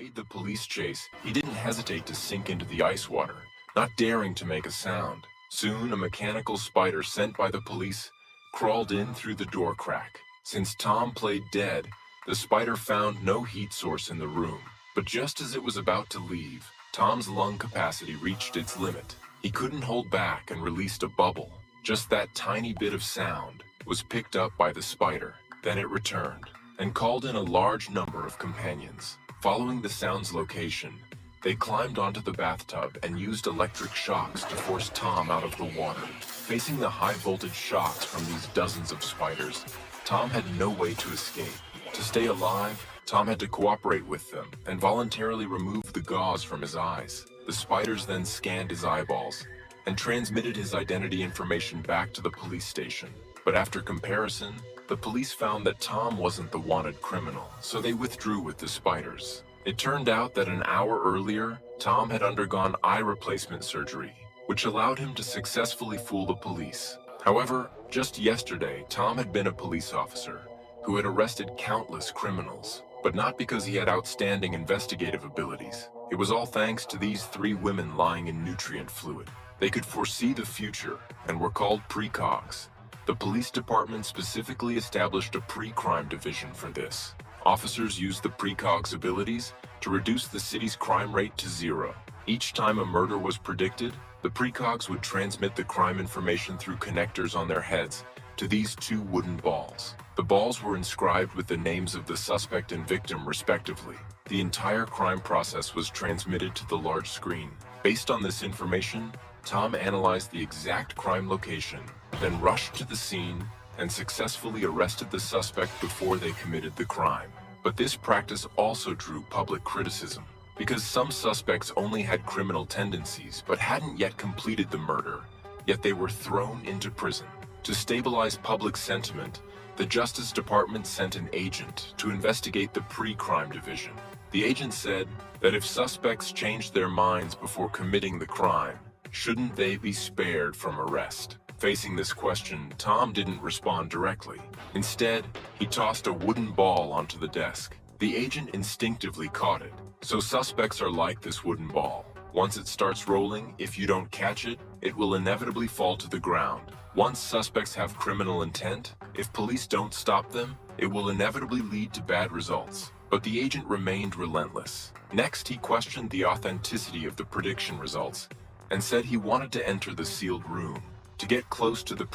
made the police chase, he didn't hesitate to sink into the ice water, not daring to make a sound. Soon, a mechanical spider sent by the police crawled in through the door crack. Since Tom played dead, the spider found no heat source in the room. But just as it was about to leave, Tom's lung capacity reached its limit. He couldn't hold back and released a bubble. Just that tiny bit of sound was picked up by the spider. Then it returned and called in a large number of companions. Following the sound's location, they climbed onto the bathtub and used electric shocks to force Tom out of the water. Facing the high-voltage shocks from these dozens of spiders, Tom had no way to escape. To stay alive, Tom had to cooperate with them and voluntarily remove the gauze from his eyes. The spiders then scanned his eyeballs and transmitted his identity information back to the police station. But after comparison, the police found that Tom wasn't the wanted criminal, so they withdrew with the spiders. It turned out that an hour earlier, Tom had undergone eye replacement surgery, which allowed him to successfully fool the police. However, just yesterday, Tom had been a police officer who had arrested countless criminals, but not because he had outstanding investigative abilities. It was all thanks to these 3 women lying in nutrient fluid. They could foresee the future and were called precogs. The police department specifically established a pre-crime division for this. Officers used the precogs' abilities to reduce the city's crime rate to 0. Each time a murder was predicted, the precogs would transmit the crime information through connectors on their heads to these 2 wooden balls. The balls were inscribed with the names of the suspect and victim respectively. The entire crime process was transmitted to the large screen. Based on this information, Tom analyzed the exact crime location, then rushed to the scene and successfully arrested the suspect before they committed the crime. But this practice also drew public criticism, because some suspects only had criminal tendencies but hadn't yet completed the murder, yet they were thrown into prison. To stabilize public sentiment, the Justice Department sent an agent to investigate the pre-crime division. The agent said that if suspects changed their minds before committing the crime, shouldn't they be spared from arrest? Facing this question, Tom didn't respond directly. Instead, he tossed a wooden ball onto the desk. The agent instinctively caught it. So suspects are like this wooden ball. Once it starts rolling, if you don't catch it, it will inevitably fall to the ground. Once suspects have criminal intent, if police don't stop them, it will inevitably lead to bad results. But the agent remained relentless. Next, he questioned the authenticity of the prediction results and said he wanted to enter the sealed room. To get close to the